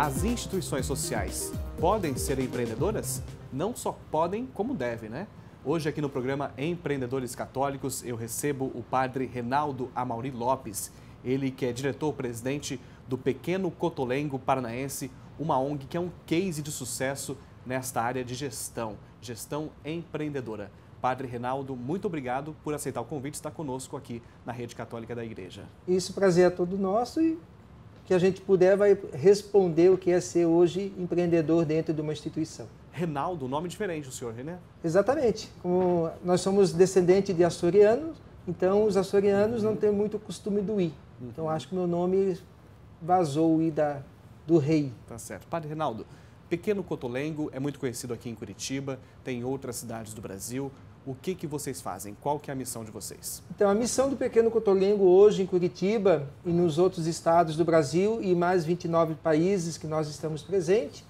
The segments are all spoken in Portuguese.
As instituições sociais podem ser empreendedoras? Não só podem, como devem, né? Hoje aqui no programa Empreendedores Católicos eu recebo o padre Reinaldo Amaury Lopes, ele que é diretor-presidente do Pequeno Cotolengo Paranaense, uma ONG que é um case de sucesso nesta área de gestão empreendedora. Padre Reinaldo, muito obrigado por aceitar o convite e estar conosco aqui na Rede Católica da Igreja. Isso, prazer é todo nosso e que a gente puder vai responder o que é ser hoje empreendedor dentro de uma instituição. Reinaldo, nome diferente do senhor, né? Exatamente. Como nós somos descendentes de açorianos, então os açorianos não têm muito costume do i. Então acho que meu nome vazou o i do rei. Tá certo. Padre Reinaldo, Pequeno Cotolengo é muito conhecido aqui em Curitiba, tem em outras cidades do Brasil. O que vocês fazem? Qual que é a missão de vocês? Então, a missão do Pequeno Cotolengo hoje em Curitiba e nos outros estados do Brasil e mais 29 países que nós estamos presentes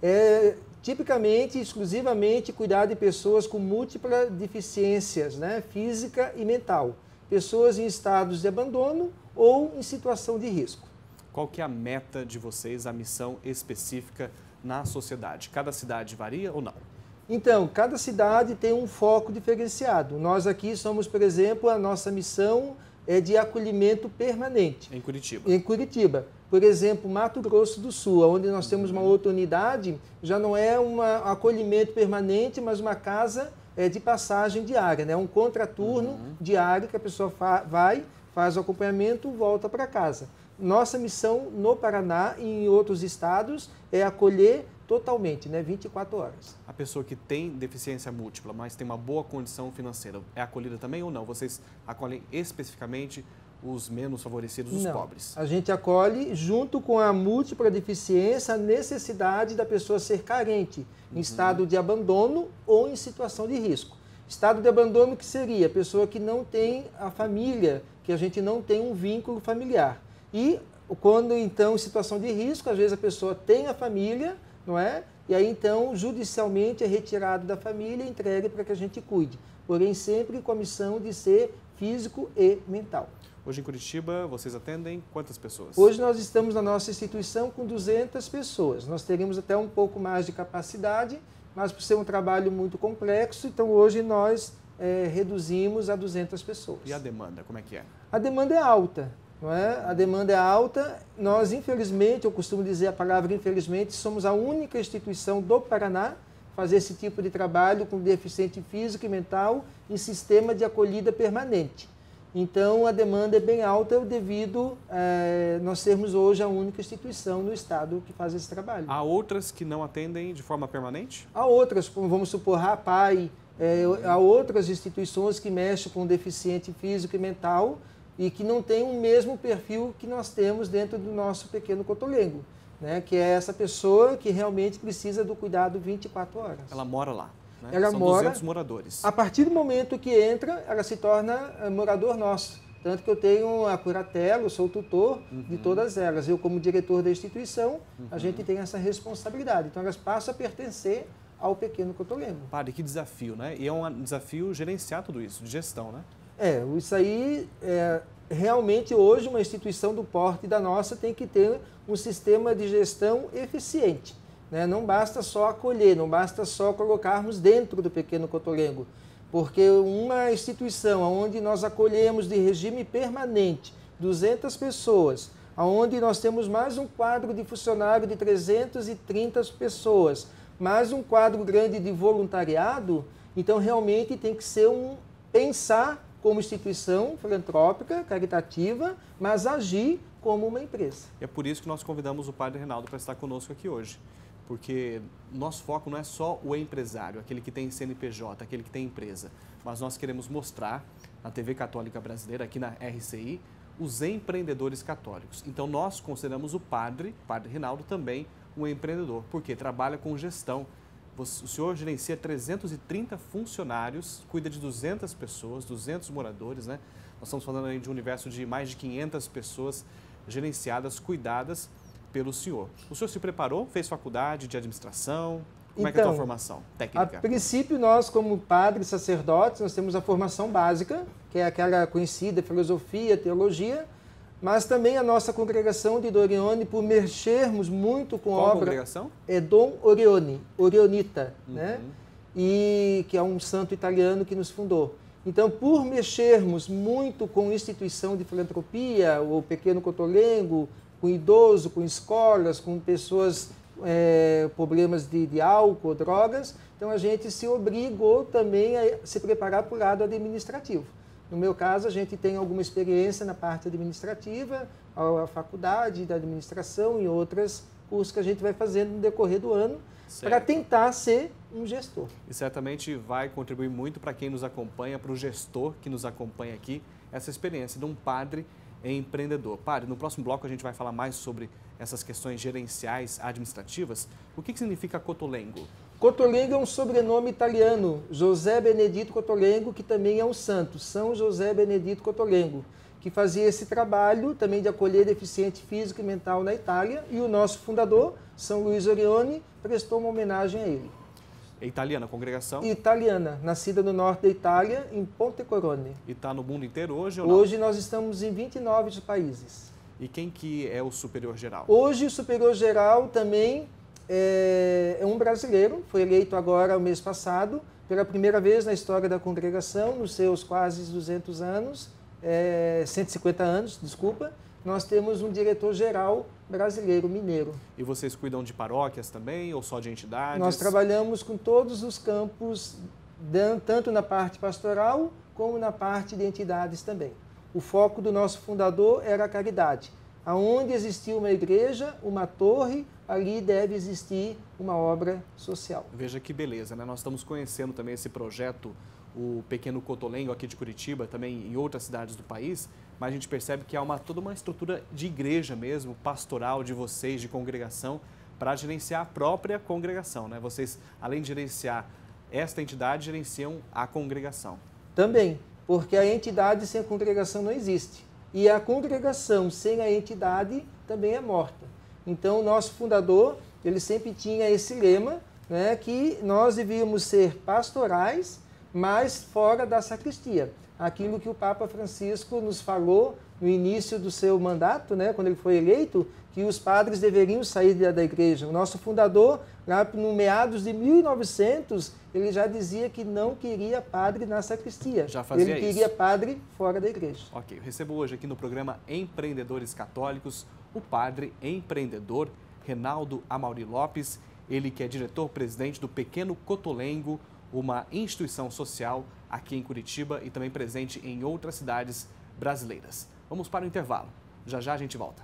é tipicamente, exclusivamente, cuidar de pessoas com múltiplas deficiências, né, física e mental. Pessoas em estados de abandono ou em situação de risco. Qual que é a meta de vocês, a missão específica na sociedade? Cada cidade varia ou não? Então, cada cidade tem um foco diferenciado. Nós aqui somos, por exemplo, a nossa missão é de acolhimento permanente. Em Curitiba? Em Curitiba. Por exemplo, Mato Grosso do Sul, onde nós temos uma outra unidade, já não é um acolhimento permanente, mas uma casa de passagem diária, né? Um contraturno diário que a pessoa vai, faz o acompanhamento, volta para casa. Nossa missão no Paraná e em outros estados é acolher totalmente, né? 24 horas. A pessoa que tem deficiência múltipla, mas tem uma boa condição financeira, é acolhida também ou não? Vocês acolhem especificamente os menos favorecidos, os pobres? A gente acolhe, junto com a múltipla deficiência, a necessidade da pessoa ser carente, em estado de abandono ou em situação de risco. Estado de abandono que seria a pessoa que não tem a família, que a gente não tem um vínculo familiar. E quando, então, em situação de risco, às vezes a pessoa tem a família, não é? E aí, então, judicialmente é retirado da família e entregue para que a gente cuide. Porém, sempre com a missão de ser físico e mental. Hoje em Curitiba, vocês atendem quantas pessoas? Hoje nós estamos na nossa instituição com 200 pessoas. Nós teríamos até um pouco mais de capacidade, mas por ser um trabalho muito complexo, então hoje nós reduzimos a 200 pessoas. E a demanda, como é que é? A demanda é alta. Não é? A demanda é alta. Nós, infelizmente, eu costumo dizer a palavra infelizmente, somos a única instituição do Paraná a fazer esse tipo de trabalho com deficiente físico e mental em sistema de acolhida permanente. Então, a demanda é bem alta devido a nós sermos hoje a única instituição no estado que faz esse trabalho. Há outras que não atendem de forma permanente? Há outras, como vamos supor, RAPAI, há outras instituições que mexem com deficiente físico e mental e que não tem o mesmo perfil que nós temos dentro do nosso Pequeno Cotolengo, né? Que é essa pessoa que realmente precisa do cuidado 24 horas. Ela mora lá, né? Ela São mora, 200 moradores. A partir do momento que entra, ela se torna morador nosso. Tanto que eu tenho a curatela, eu sou o tutor de todas elas. Eu, como diretor da instituição, a gente tem essa responsabilidade. Então, elas passam a pertencer ao Pequeno Cotolengo. Padre, que desafio, né? E é um desafio gerenciar tudo isso, de gestão, né? Isso aí, realmente hoje uma instituição do porte da nossa tem que ter um sistema de gestão eficiente, né? Não basta só acolher, não basta só colocarmos dentro do Pequeno Cotolengo, porque uma instituição onde nós acolhemos de regime permanente 200 pessoas, onde nós temos mais um quadro de funcionário de 330 pessoas, mais um quadro grande de voluntariado, então realmente tem que ser pensar como instituição filantrópica, caritativa, mas agir como uma empresa. E é por isso que nós convidamos o Padre Reinaldo para estar conosco aqui hoje, porque nosso foco não é só o empresário, aquele que tem CNPJ, aquele que tem empresa, mas nós queremos mostrar na TV Católica Brasileira, aqui na RCI, os empreendedores católicos. Então nós consideramos o Padre Reinaldo também um empreendedor, porque trabalha com gestão. O senhor gerencia 330 funcionários, cuida de 200 pessoas, 200 moradores, né? Nós estamos falando aí de um universo de mais de 500 pessoas gerenciadas, cuidadas pelo senhor. O senhor se preparou, fez faculdade de administração? Como é que é a sua formação técnica? A princípio, nós como padres, sacerdotes, nós temos a formação básica, que é aquela conhecida filosofia, teologia, mas também a nossa congregação de Dom Orione, por mexermos muito com Qual obra... congregação? É Dom Orione, Orionita, né? E que é um santo italiano que nos fundou. Então, por mexermos muito com instituição de filantropia, o Pequeno Cotolengo, com idoso, com escolas, com pessoas problemas de álcool, drogas, então a gente se obrigou também a se preparar para o lado administrativo. No meu caso, a gente tem alguma experiência na parte administrativa, a faculdade da administração e outros cursos que a gente vai fazendo no decorrer do ano, para tentar ser um gestor. E certamente vai contribuir muito para quem nos acompanha, para o gestor que nos acompanha aqui, essa experiência de um padre empreendedor. Padre, no próximo bloco a gente vai falar mais sobre essas questões gerenciais, administrativas. O que significa Cotolengo? Cotolengo é um sobrenome italiano, José Benedito Cotolengo, que também é um santo, São José Benedito Cotolengo, que fazia esse trabalho também de acolher deficiente físico e mental na Itália, e o nosso fundador, São Luís Orione, prestou uma homenagem a ele. É italiana a congregação? Italiana, nascida no norte da Itália, em Pontecorone. E está no mundo inteiro hoje ou não? Hoje nós estamos em 29 países. E quem que é o superior geral? Hoje o superior geral também é um brasileiro, foi eleito agora o mês passado, pela primeira vez na história da congregação, nos seus quase 200 anos, 150 anos, desculpa, nós temos um diretor-geral brasileiro, mineiro. E vocês cuidam de paróquias também ou só de entidades? Nós trabalhamos com todos os campos, tanto na parte pastoral como na parte de entidades também. O foco do nosso fundador era a caridade. Aonde existia uma igreja, uma torre, ali deve existir uma obra social. Veja que beleza, né? Nós estamos conhecendo também esse projeto, o Pequeno Cotolengo aqui de Curitiba, também em outras cidades do país, mas a gente percebe que há toda uma estrutura de igreja mesmo, pastoral de vocês, de congregação, para gerenciar a própria congregação, né? Vocês, além de gerenciar esta entidade, gerenciam a congregação. Também, porque a entidade sem a congregação não existe. E a congregação sem a entidade também é morta. Então, o nosso fundador, ele sempre tinha esse lema, né, que nós devíamos ser pastorais, mas fora da sacristia. Aquilo que o Papa Francisco nos falou no início do seu mandato, né, quando ele foi eleito, que os padres deveriam sair da igreja. O nosso fundador, lá no meados de 1900, ele já dizia que não queria padre na sacristia. Já fazia ele queria padre fora da igreja. Ok, eu recebo hoje aqui no programa Empreendedores Católicos o padre empreendedor Reinaldo Amaury Lopes, ele que é diretor-presidente do Pequeno Cotolengo, uma instituição social aqui em Curitiba e também presente em outras cidades brasileiras. Vamos para o intervalo. Já já a gente volta.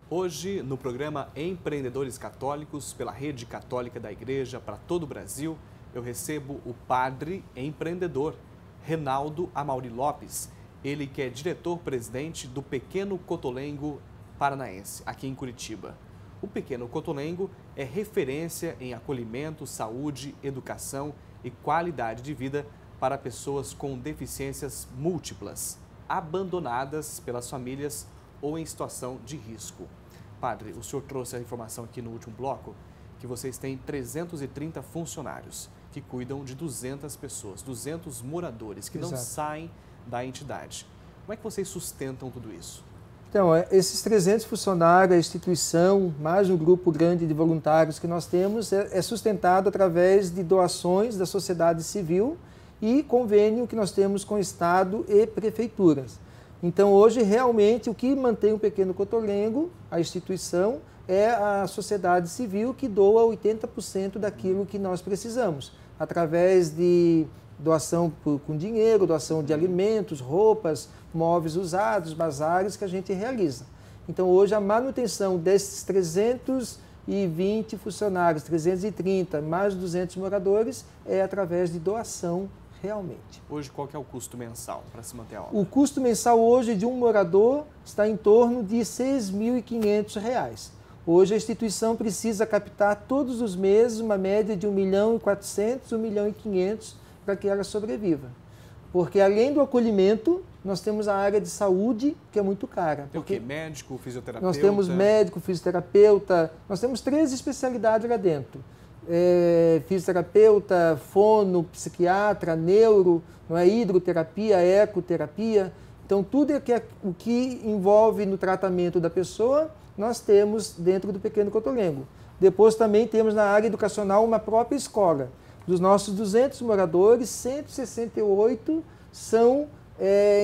Hoje, no programa Empreendedores Católicos, pela Rede Católica da Igreja para todo o Brasil, eu recebo o padre empreendedor Reinaldo Amaury Lopes, ele que é diretor-presidente do Pequeno Cotolengo Paranaense, aqui em Curitiba. O Pequeno Cotolengo é referência em acolhimento, saúde, educação e qualidade de vida para pessoas com deficiências múltiplas, abandonadas pelas famílias ou em situação de risco. Padre, o senhor trouxe a informação aqui no último bloco que vocês têm 330 funcionários que cuidam de 200 pessoas, 200 moradores que não saem da entidade. Como é que vocês sustentam tudo isso? Então, esses 300 funcionários, a instituição, mais um grupo grande de voluntários que nós temos, é sustentado através de doações da sociedade civil e convênio que nós temos com o Estado e prefeituras. Então, hoje, realmente, o que mantém o Pequeno Cotolengo, a instituição, é a sociedade civil que doa 80% daquilo que nós precisamos, através de doação com dinheiro, doação de alimentos, roupas, móveis usados, bazares que a gente realiza. Então, hoje, a manutenção desses 320 funcionários, 330, mais 200 moradores, é através de doação realmente. Hoje, qual que é o custo mensal para se manter a obra? O custo mensal hoje de um morador está em torno de R$ 6.500. Hoje a instituição precisa captar todos os meses uma média de 1.400.000, 1.500.000 para que ela sobreviva. Porque além do acolhimento, nós temos a área de saúde, que é muito cara. Tem o quê? Médico, fisioterapeuta? Nós temos médico, fisioterapeuta, nós temos 3 especialidades lá dentro. Fisioterapeuta, fono, psiquiatra, neuro, não é? Hidroterapia, ecoterapia. Então, tudo o que envolve no tratamento da pessoa, nós temos dentro do Pequeno Cotolengo. Depois também temos na área educacional uma própria escola. Dos nossos 200 moradores, 168 são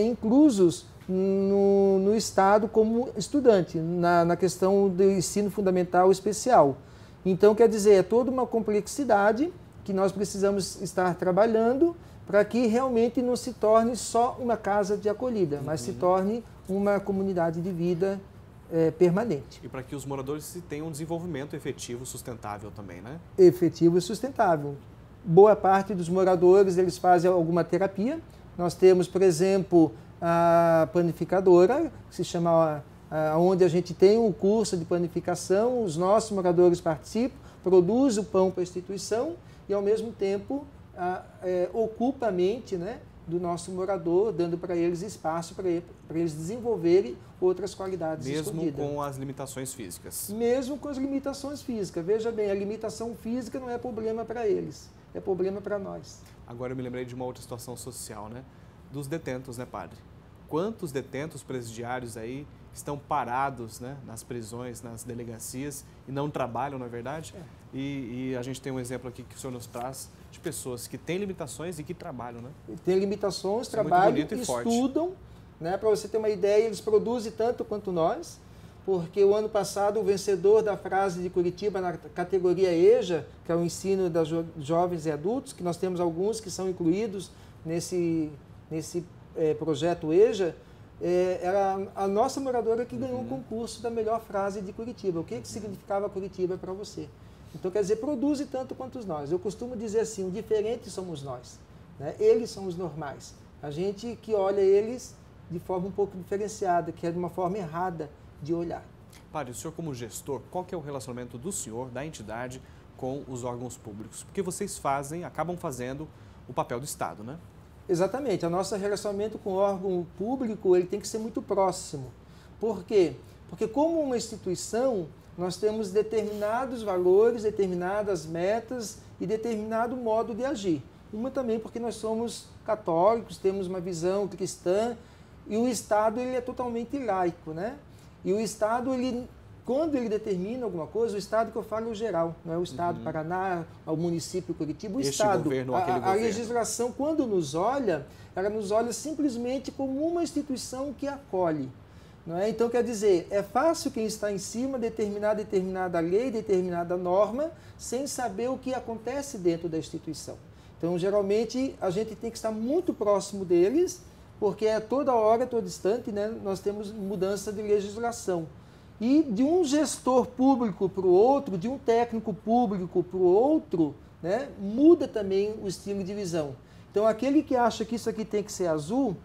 inclusos no Estado como estudante, na questão do ensino fundamental especial. Então, quer dizer, é toda uma complexidade que nós precisamos estar trabalhando para que realmente não se torne só uma casa de acolhida, mas se torne uma comunidade de vida permanente. E para que os moradores tenham um desenvolvimento efetivo, sustentável também, né? Efetivo e sustentável. Boa parte dos moradores, eles fazem alguma terapia. Nós temos, por exemplo, a panificadora, que se chama, onde a gente tem um curso de panificação, os nossos moradores participam, produzem o pão para a instituição e, ao mesmo tempo, ocupa a mente, né, do nosso morador, dando para eles espaço para eles desenvolverem outras qualidades escondidas. Mesmo com as limitações físicas? Mesmo com as limitações físicas. Veja bem, a limitação física não é problema para eles, é problema para nós. Agora eu me lembrei de uma outra situação social, né? Dos detentos, né, padre? Quantos detentos presidiários aí estão parados, né, nas prisões, nas delegacias e não trabalham, não é verdade? E a gente tem um exemplo aqui que o senhor nos traz de pessoas que têm limitações e que trabalham, né? Tem limitações, trabalham, estudam, né? Para você ter uma ideia, eles produzem tanto quanto nós, porque o ano passado o vencedor da frase de Curitiba na categoria EJA, que é o ensino das jovens e adultos, que nós temos alguns que são incluídos nesse projeto EJA, era a nossa moradora que ganhou o concurso da melhor frase de Curitiba. O que significava Curitiba para você? Então, quer dizer, produze tanto quanto nós. Eu costumo dizer assim, o diferente somos nós, né? Eles são os normais. A gente que olha eles de forma um pouco diferenciada, que é de uma forma errada de olhar. Padre, o senhor como gestor, qual que é o relacionamento do senhor, da entidade, com os órgãos públicos? Porque vocês acabam fazendo o papel do Estado, né? Exatamente. O nosso relacionamento com o órgão público ele tem que ser muito próximo. Por quê? Porque como uma instituição, nós temos determinados valores, determinadas metas e determinado modo de agir. Uma também porque nós somos católicos, temos uma visão cristã e o Estado ele é totalmente laico, né? E o Estado, quando ele determina alguma coisa, o Estado que eu falo é o geral, não é o Estado do Paraná, o município Curitiba, o Estado. Governo, a legislação, quando nos olha, ela nos olha simplesmente como uma instituição que acolhe. Não é? Então, quer dizer, é fácil quem está em cima determinar determinada lei, determinada norma, sem saber o que acontece dentro da instituição. Então, geralmente, a gente tem que estar muito próximo deles, porque toda hora, todo instante, né, nós temos mudança de legislação. E de um gestor público para o outro, de um técnico público para o outro, né, muda também o estilo de visão. Então, aquele que acha que isso aqui tem que ser azul,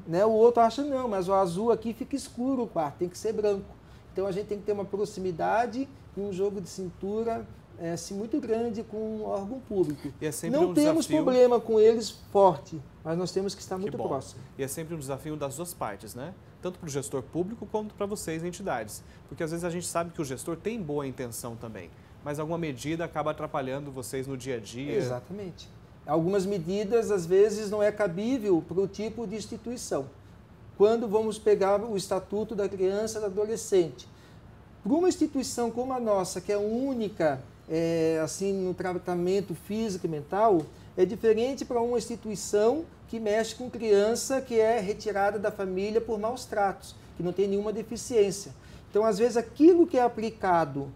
né, o outro acha, não, mas o azul aqui fica escuro o quarto, tem que ser branco. Então, a gente tem que ter uma proximidade e um jogo de cintura assim, muito grande com o órgão público. E é sempre não temos problema com eles forte, mas nós temos que estar muito próximo. E é sempre um desafio das duas partes, né? Tanto para o gestor público quanto para vocês, entidades. Porque às vezes a gente sabe que o gestor tem boa intenção também, mas alguma medida acaba atrapalhando vocês no dia a dia. Exatamente. Algumas medidas, às vezes, não é cabível para o tipo de instituição. Quando vamos pegar o Estatuto da Criança e do Adolescente, para uma instituição como a nossa, que é única assim, no tratamento físico e mental, é diferente para uma instituição que mexe com criança que é retirada da família por maus tratos, que não tem nenhuma deficiência. Então, às vezes, aquilo que é aplicado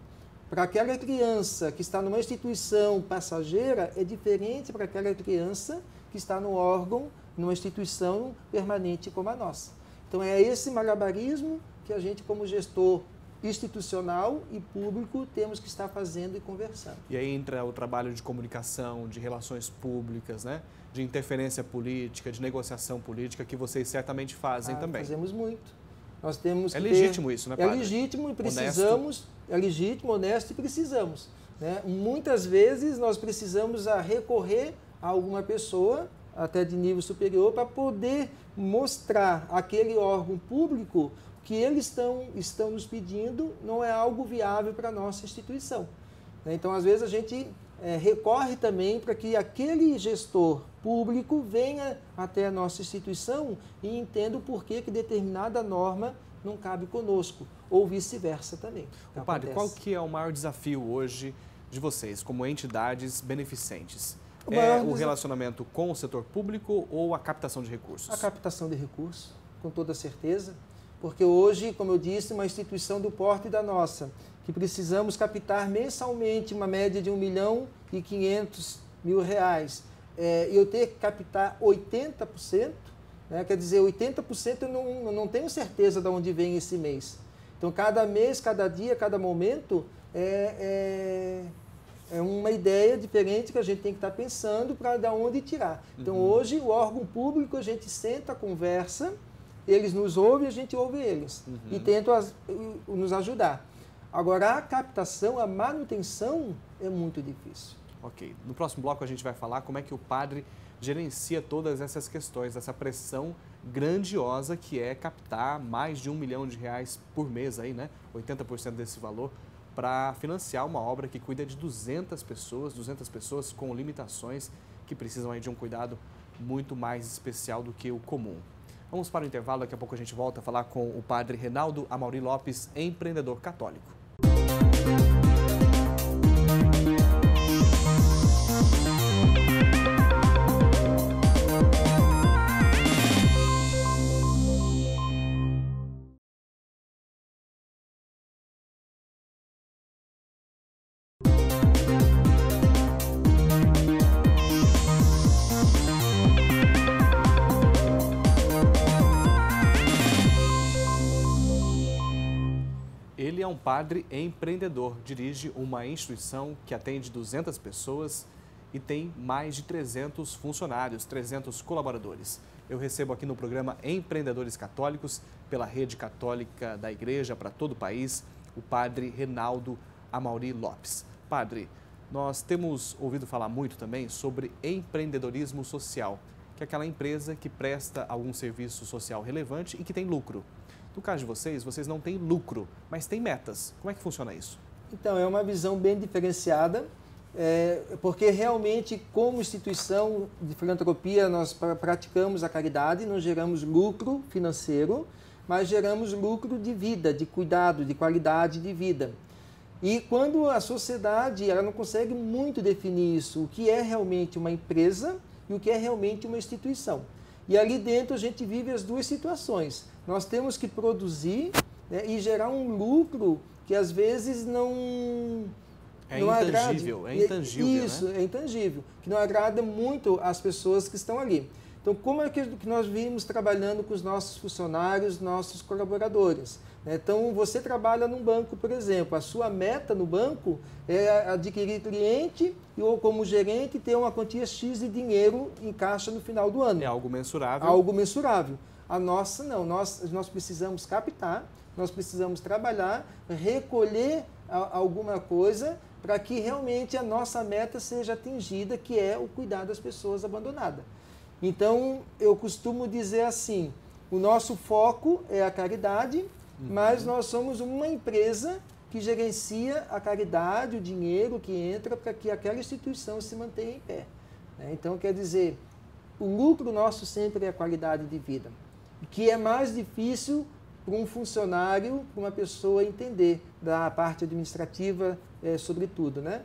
para aquela criança que está numa instituição passageira é diferente para aquela criança que está no órgão, numa instituição permanente como a nossa. Então, é esse malabarismo que a gente, como gestor institucional e público temos que estar fazendo e conversando. E aí entra o trabalho de comunicação, de relações públicas, né? De interferência política, de negociação política, que vocês certamente fazem também. Fazemos muito. Nós temos que legítimo isso, né, padre? É legítimo e precisamos, é legítimo, honesto e precisamos. Né? Muitas vezes nós precisamos recorrer a alguma pessoa, até de nível superior, para poder mostrar àquele órgão público que eles estão nos pedindo não é algo viável para a nossa instituição. Então, às vezes, a gente recorre também para que aquele gestor público venha até a nossa instituição e entenda o porquê que determinada norma não cabe conosco, ou vice-versa também. Padre, qual que é o maior desafio hoje de vocês, como entidades beneficentes? O relacionamento com o setor público ou a captação de recursos? A captação de recursos, com toda certeza. Porque hoje, como eu disse, uma instituição do porte da nossa, que precisamos captar mensalmente uma média de R$1.500.000, eu ter que captar 80%, né? Quer dizer, 80% eu não tenho certeza de onde vem esse mês. Então, cada mês, cada dia, cada momento é uma ideia diferente que a gente tem que estar pensando para de onde tirar. Então, hoje, o órgão público, a gente senta, conversa, eles nos ouvem, a gente ouve eles e tentam nos ajudar. Agora, a captação, a manutenção é muito difícil. Ok. No próximo bloco a gente vai falar como é que o padre gerencia todas essas questões, essa pressão grandiosa que é captar mais de R$1 milhão por mês, aí, né? 80% desse valor, para financiar uma obra que cuida de 200 pessoas com limitações que precisam aí de um cuidado muito mais especial do que o comum. Vamos para o intervalo, daqui a pouco a gente volta a falar com o padre Reinaldo Amaury Lopes, empreendedor católico. Ele é um padre empreendedor, dirige uma instituição que atende 200 pessoas e tem mais de 300 funcionários, 300 colaboradores. Eu recebo aqui no programa Empreendedores Católicos, pela rede católica da Igreja para todo o país, o padre Reinaldo Amaury Lopes. Padre, nós temos ouvido falar muito também sobre empreendedorismo social, que é aquela empresa que presta algum serviço social relevante e que tem lucro. No caso de vocês não têm lucro, mas têm metas. Como é que funciona isso? Então, é uma visão bem diferenciada, porque realmente, como instituição de filantropia, nós praticamos a caridade, não geramos lucro financeiro, mas geramos lucro de vida, de cuidado, de qualidade de vida. E quando a sociedade ela não consegue muito definir isso, o que é realmente uma empresa e o que é realmente uma instituição. E ali dentro a gente vive as duas situações. Nós temos que produzir, né, e gerar um lucro que às vezes não agrade. É intangível, isso, né? É intangível, que não agrada muito as pessoas que estão ali. Então, como é que nós vimos trabalhando com os nossos funcionários, nossos colaboradores? Então, você trabalha num banco, por exemplo, a sua meta no banco é adquirir cliente ou, como gerente, ter uma quantia X de dinheiro em caixa no final do ano. É algo mensurável. Algo mensurável. A nossa não, nós precisamos captar, nós precisamos trabalhar, recolher alguma coisa para que realmente a nossa meta seja atingida, que é o cuidar das pessoas abandonadas. Então, eu costumo dizer assim, o nosso foco é a caridade, mas nós somos uma empresa que gerencia a caridade, o dinheiro que entra para que aquela instituição se mantenha em pé. Então, quer dizer, o lucro nosso sempre é a qualidade de vida, que é mais difícil para um funcionário, para uma pessoa entender da parte administrativa, sobretudo, né?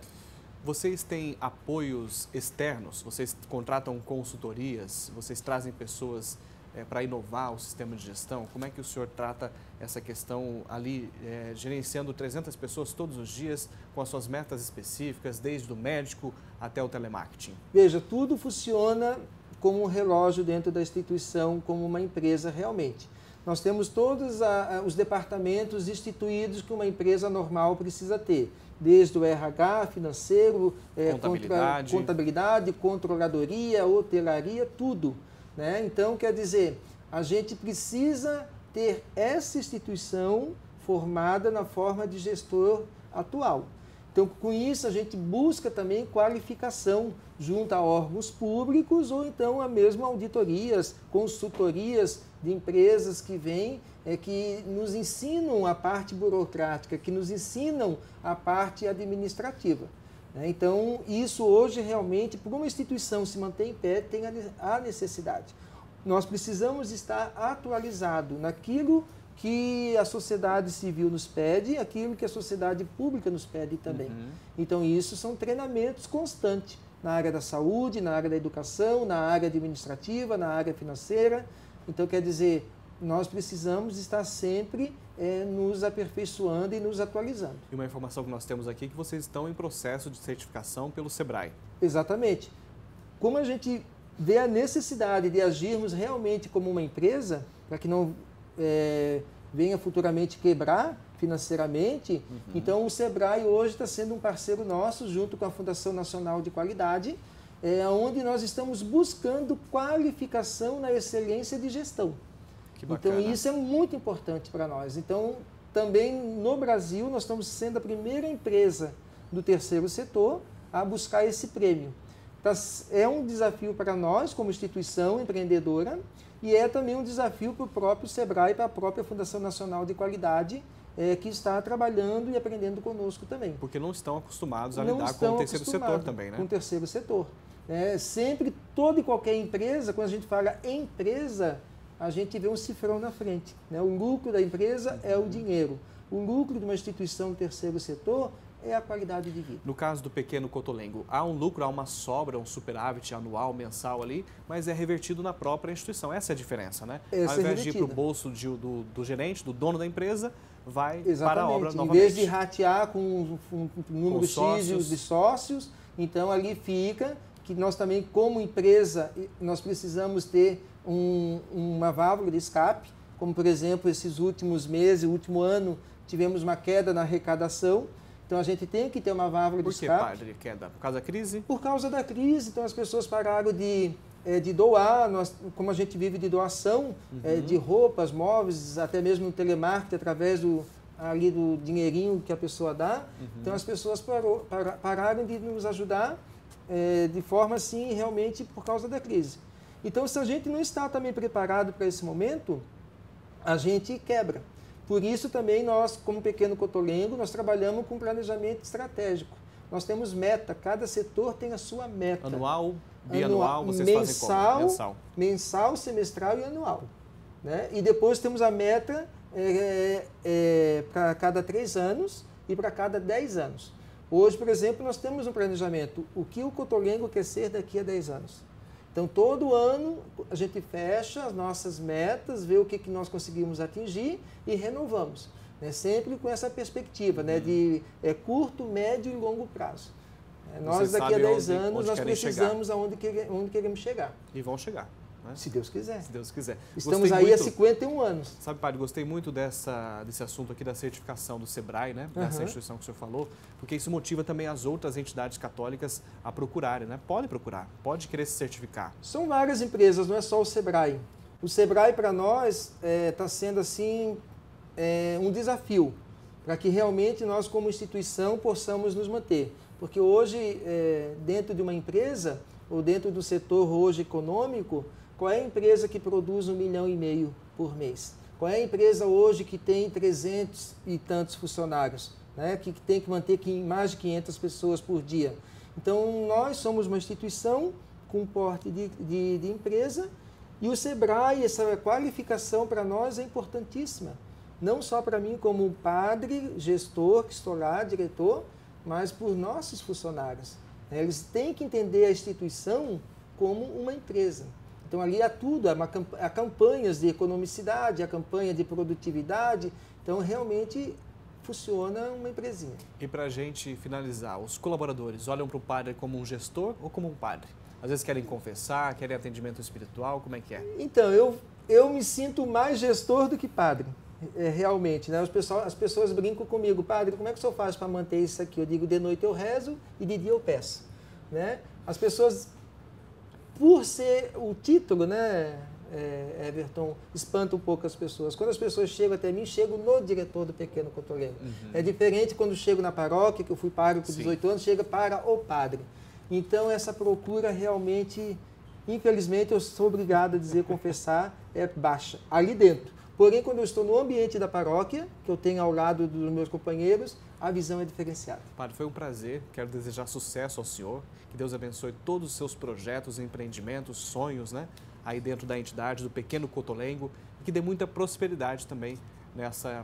Vocês têm apoios externos? Vocês contratam consultorias? Vocês trazem pessoas para inovar o sistema de gestão? Como é que o senhor trata essa questão ali, gerenciando 300 pessoas todos os dias, com as suas metas específicas, desde o médico até o telemarketing? Veja, tudo funciona como um relógio dentro da instituição, como uma empresa realmente. nós temos todos os departamentos instituídos que uma empresa normal precisa ter, desde o RH, financeiro, contabilidade, controladoria, hotelaria, tudo, né? Então, quer dizer, a gente precisa ter essa instituição formada na forma de gestor atual. Então, com isso, a gente busca também qualificação junto a órgãos públicos ou então a mesmo auditorias, consultorias de empresas que vêm, que nos ensinam a parte burocrática, que nos ensinam a parte administrativa. Então, isso hoje realmente, para uma instituição se manter em pé, tem a necessidade. Nós precisamos estar atualizado naquilo que a sociedade civil nos pede, aquilo que a sociedade pública nos pede também. Então, isso são treinamentos constantes na área da saúde, na área da educação, na área administrativa, na área financeira. Então, quer dizer, nós precisamos estar sempre nos aperfeiçoando e nos atualizando. E uma informação que nós temos aqui é que vocês estão em processo de certificação pelo SEBRAE. Exatamente. Como a gente vê a necessidade de agirmos realmente como uma empresa, para que não venha futuramente quebrar financeiramente, então o SEBRAE hoje está sendo um parceiro nosso, junto com a Fundação Nacional de Qualidade, onde nós estamos buscando qualificação na excelência de gestão. Que bacana. Então isso é muito importante para nós. Então também no Brasil nós estamos sendo a primeira empresa do terceiro setor a buscar esse prêmio. É um desafio para nós como instituição empreendedora e é também um desafio para o próprio SEBRAE, para a própria Fundação Nacional de Qualidade, que está trabalhando e aprendendo conosco também. Porque não estão acostumados a lidar com o terceiro setor também, né? Com o terceiro setor. Sempre, toda e qualquer empresa, quando a gente fala empresa, a gente vê um cifrão na frente, né? O lucro da empresa é o dinheiro. O lucro de uma instituição do terceiro setor é a qualidade de vida. No caso do Pequeno Cotolengo, há um lucro, há uma sobra, um superávit anual, mensal ali, mas é revertido na própria instituição. Essa é a diferença, né? Ao invés de ir para o bolso do gerente, do dono da empresa, vai para a obra novamente. Em vez de ratear com um número X de sócios, então ali fica que nós também, como empresa, nós precisamos ter uma válvula de escape, como por exemplo, esses últimos meses, o último ano, tivemos uma queda na arrecadação. Então, a gente tem que ter uma válvula de escape. Por que, padre, queda? Por causa da crise? Por causa da crise. Então, as pessoas pararam de doar, como a gente vive de doação, de roupas, móveis, até mesmo no telemarketing, através do dinheirinho que a pessoa dá. Então, as pessoas pararam de nos ajudar de forma, assim, realmente por causa da crise. Então, se a gente não está também preparado para esse momento, a gente quebra. Por isso também nós, como Pequeno Cotolengo, nós trabalhamos com planejamento estratégico. Nós temos meta, cada setor tem a sua meta. Anual, bianual, vocês fazem como? Mensal, semestral e anual. Né? E depois temos a meta para cada 3 anos e para cada 10 anos. Hoje, por exemplo, nós temos um planejamento, o que o Cotolengo quer ser daqui a 10 anos. Então, todo ano a gente fecha as nossas metas, vê o que nós conseguimos atingir e renovamos. Né? Sempre com essa perspectiva, né? De curto, médio e longo prazo. Nós, daqui a 10 anos, nós precisamos aonde queremos chegar. E vão chegar. Né? Se Deus quiser. Se Deus quiser. Estamos aí há 51 anos. Sabe, padre, gostei muito desse assunto aqui da certificação do SEBRAE, né? Dessa instituição que o senhor falou, porque isso motiva também as outras entidades católicas a procurarem, né? Pode procurar, pode querer se certificar. São várias empresas, não é só o SEBRAE. O SEBRAE, para nós, está sendo, assim, um desafio, para que realmente nós, como instituição, possamos nos manter. Porque hoje, dentro de uma empresa, ou dentro do setor hoje econômico, qual é a empresa que produz 1,5 milhão por mês? Qual é a empresa hoje que tem 300 e tantos funcionários, né? Que tem que manter mais de 500 pessoas por dia? Então, nós somos uma instituição com porte de empresa e o SEBRAE, essa qualificação para nós é importantíssima. Não só para mim como padre, gestor, que estou lá, diretor, mas por nossos funcionários. Eles têm que entender a instituição como uma empresa. Então, ali há tudo, há campanhas de economicidade, há campanha de produtividade. Então, realmente funciona uma empresinha. E para a gente finalizar, os colaboradores olham para o padre como um gestor ou como um padre? Às vezes querem confessar, querem atendimento espiritual, como é que é? Então, eu eu me sinto mais gestor do que padre, realmente, né? As pessoas brincam comigo, padre, como é que o senhor faz para manter isso aqui? Eu digo, de noite eu rezo e de dia eu peço, né? As pessoas, por ser o título, né, Everton, espanta um pouco as pessoas. Quando as pessoas chegam até mim, chegam no diretor do Pequeno Cotolengo. É diferente quando chego na paróquia, que eu fui padre por 18 anos, chega para o padre. Então, essa procura realmente, infelizmente, eu sou obrigado a dizer, confessar, é baixa, ali dentro. Porém, quando eu estou no ambiente da paróquia, que eu tenho ao lado dos meus companheiros, a visão é diferenciada. Padre, foi um prazer. Quero desejar sucesso ao senhor. Que Deus abençoe todos os seus projetos, empreendimentos, sonhos, né? Aí dentro da entidade do Pequeno Cotolengo. E que dê muita prosperidade também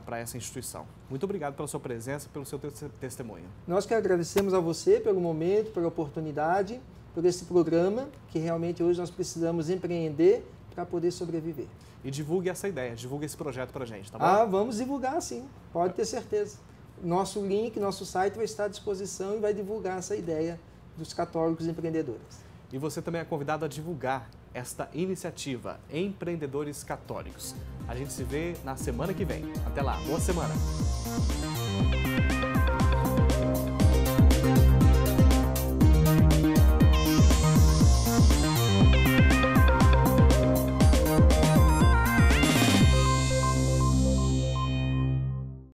para essa instituição. Muito obrigado pela sua presença, pelo seu testemunho. Nós que agradecemos a você pelo momento, pela oportunidade, por esse programa, que realmente hoje nós precisamos empreender para poder sobreviver. E divulgue essa ideia, divulgue esse projeto para a gente, tá bom? Vamos divulgar sim, pode ter certeza. Nosso link, nosso site vai estar à disposição e vai divulgar essa ideia dos católicos empreendedores. E você também é convidado a divulgar esta iniciativa, Empreendedores Católicos. A gente se vê na semana que vem. Até lá, boa semana!